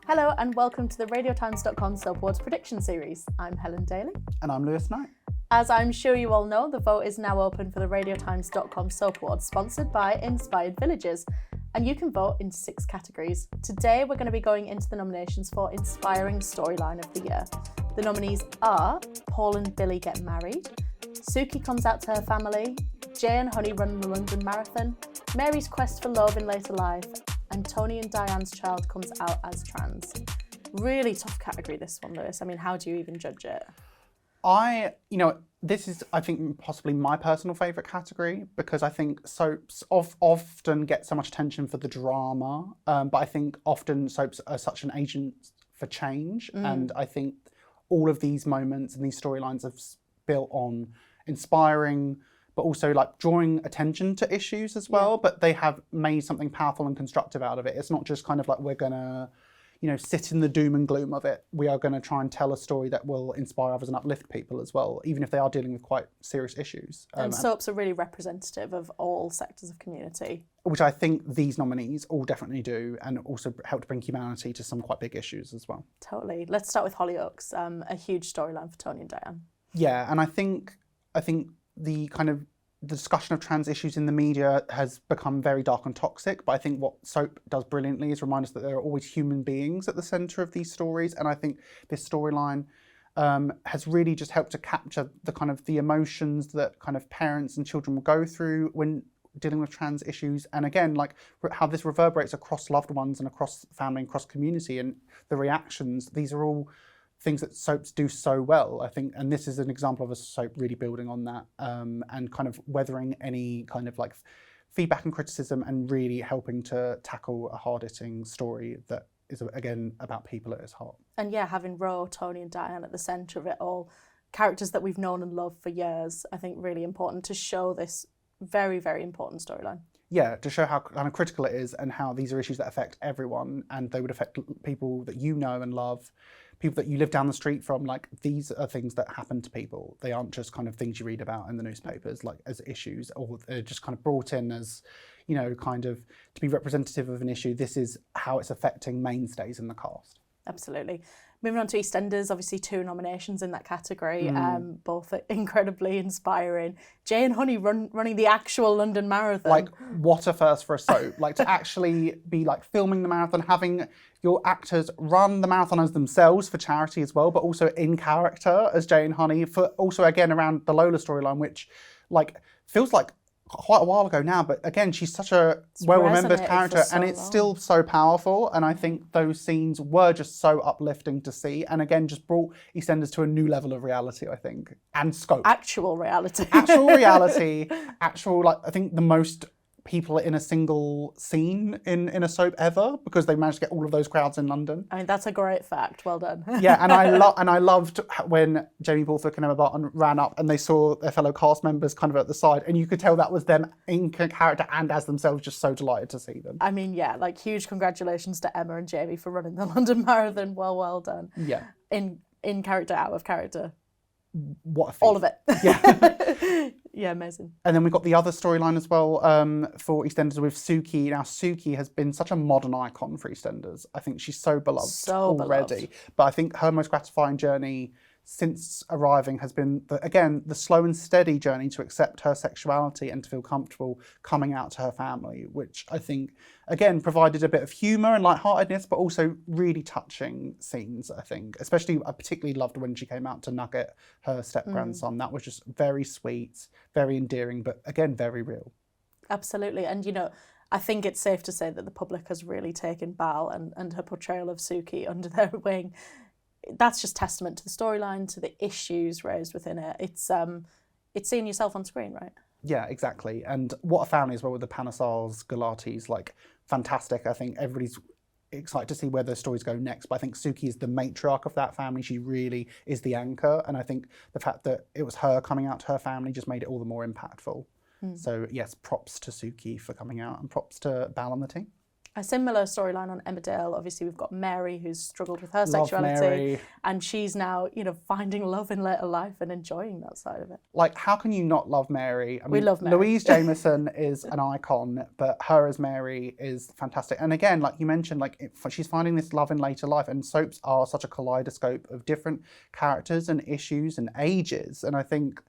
Hello and welcome to the RadioTimes.com Soap Awards prediction series. I'm Helen Daly. And I'm Lewis Knight. As I'm sure you all know, the vote is now open for the RadioTimes.com Soap Awards, sponsored by Inspired Villages. And you can vote in 6 categories. Today we're going to be going into the nominations for Inspiring Storyline of the Year. The nominees are Paul and Billy Get Married, Suki Comes Out to Her Family, Jay and Honey Run the London Marathon, Mary's Quest for Love in Later Life, and Tony and Diane's Child Comes Out as Trans. Really tough category, this one, Lewis. I mean, how do you even judge it? This is, I think, possibly my personal favourite category because I think soaps often get so much attention for the drama, but I think often soaps are such an agent for change. And I think all of these moments and these storylines have built on inspiring, but also like drawing attention to issues as well. Yeah. But they have made something powerful and constructive out of it. It's not just kind of like we're gonna, sit in the doom and gloom of it. We are going to try and tell a story that will inspire others and uplift people as well, even if they are dealing with quite serious issues. And soaps are really representative of all sectors of community. Which I think these nominees all definitely do, and also help to bring humanity to some quite big issues as well. Totally. Let's start with Hollyoaks, a huge storyline for Tony and Diane. Yeah, and I think the kind of the discussion of trans issues in the media has become very dark and toxic, but I think what soap does brilliantly is remind us that there are always human beings at the centre of these stories, and I think this storyline has really just helped to capture the kind of the emotions that kind of parents and children will go through when dealing with trans issues, and again, like how this reverberates across loved ones and across family and across community, and the reactions. These are all things that soaps do so well, I think, and this is an example of a soap really building on that and kind of weathering any kind of like feedback and criticism and really helping to tackle a hard-hitting story that is, again, about people at its heart. And yeah, having Ro, Tony and Diane at the centre of it all, characters that we've known and loved for years, I think really important to show this very, very important storyline. Yeah, to show how kind of critical it is and how these are issues that affect everyone, and they would affect people that you know and love, people that you live down the street from. Like, these are things that happen to people. They aren't just kind of things you read about in the newspapers, like as issues, or they're just kind of brought in as, kind of to be representative of an issue. This is how it's affecting mainstays in the cast. Absolutely. Moving on to EastEnders, obviously 2 nominations in that category, both incredibly inspiring. Jay and Honey running the actual London Marathon. Like, what a first for a soap. Like, to actually be like filming the marathon, having your actors run the marathon as themselves for charity as well, but also in character as Jay and Honey, for also, again, around the Lola storyline, which like feels like quite a while ago now, but again, she's such a well-remembered character, and it's still so powerful, and I think those scenes were just so uplifting to see, and again, just brought EastEnders to a new level of reality, I think, and scope. Actual reality. Like, I think the most people in a single scene in a soap ever, because they managed to get all of those crowds in London. I mean, that's a great fact. Well done. Yeah, and I loved when Jamie Borthwick and Emma Barton ran up and they saw their fellow cast members kind of at the side, and you could tell that was them in character and as themselves, just so delighted to see them. I mean, yeah, like huge congratulations to Emma and Jamie for running the London Marathon. Well done. Yeah. In character, out of character. What a feat. All of it. Yeah. Yeah, amazing. And then we've got the other storyline as well for EastEnders with Suki. Now, Suki has been such a modern icon for EastEnders. I think she's so beloved already. But I think her most gratifying journey since arriving has been, the slow and steady journey to accept her sexuality and to feel comfortable coming out to her family, which I think, again, provided a bit of humour and lightheartedness, but also really touching scenes, I think. Especially, I particularly loved when she came out to Nugget, her step-grandson. That was just very sweet, very endearing, but again, very real. Absolutely. And, I think it's safe to say that the public has really taken Bal and her portrayal of Suki under their wing. That's just testament to the storyline, to the issues raised within it. It's seeing yourself on screen, right? Yeah, exactly. And what a family as well with the Panasars, Galatis, like fantastic. I think everybody's excited to see where the stories go next. But I think Suki is the matriarch of that family. She really is the anchor. And I think the fact that it was her coming out to her family just made it all the more impactful. So yes, props to Suki for coming out and props to Bal and the team. A similar storyline on Emmerdale. Obviously, we've got Mary, who's struggled with her Love sexuality, Mary. and she's now, finding love in later life and enjoying that side of it. Like, how can you not love Mary? I mean, We love Mary. Louise Jameson is an icon, but her as Mary is fantastic. And again, like you mentioned, she's finding this love in later life, and soaps are such a kaleidoscope of different characters and issues and ages. And I think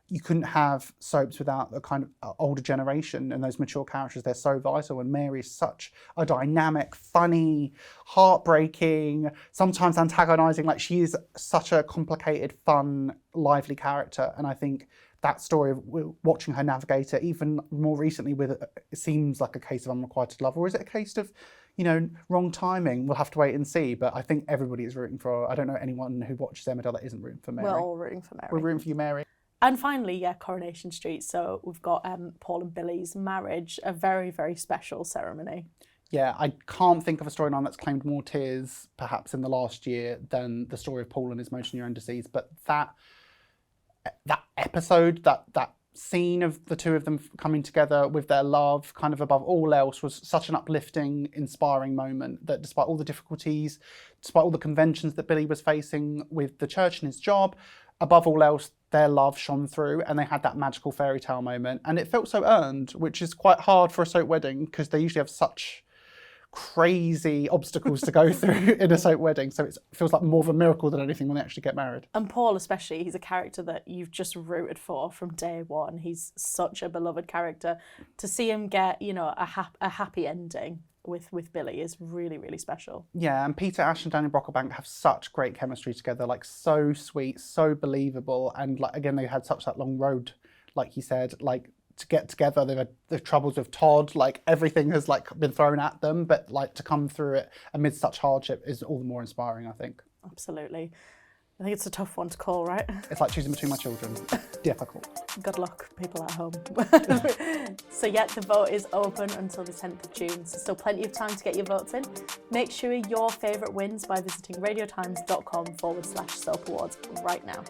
you couldn't have soaps without the kind of older generation and those mature characters. They're so vital, and Mary's such a dynamic, funny, heartbreaking, sometimes antagonising. Like, she is such a complicated, fun, lively character, and I think that story of watching her navigate it, even more recently with it seems like a case of unrequited love, or is it a case of wrong timing? We'll have to wait and see. But I think everybody is rooting for her. I don't know anyone who watches Emmerdale that isn't rooting for Mary. We're all rooting for Mary. We're rooting for you, Mary. And finally, Coronation Street. So we've got Paul and Billy's marriage, a very, very special ceremony. Yeah, I can't think of a storyline that's claimed more tears, perhaps, in the last year than the story of Paul and his motor neurone disease. But that episode, that scene of the two of them coming together with their love, kind of above all else, was such an uplifting, inspiring moment that despite all the difficulties, despite all the conventions that Billy was facing with the church and his job, above all else, their love shone through, and they had that magical fairy tale moment. And it felt so earned, which is quite hard for a soap wedding because they usually have such crazy obstacles to go through in a soap wedding. So it feels like more of a miracle than anything when they actually get married. And Paul especially, he's a character that you've just rooted for from day one. He's such a beloved character. To see him get, a happy ending with Billy is really, really special. Yeah, and Peter Ash and Daniel Brocklebank have such great chemistry together, like so sweet, so believable, and like again they had such that long road, like you said, like to get together. They've had the troubles with Todd, like everything has like been thrown at them, but like to come through it amid such hardship is all the more inspiring, I think. Absolutely. I think it's a tough one to call, right? It's like choosing between my children. Difficult. Good luck, people at home. So the vote is open until the 10th of June. So still plenty of time to get your votes in. Make sure your favourite wins by visiting radiotimes.com/soap awards right now.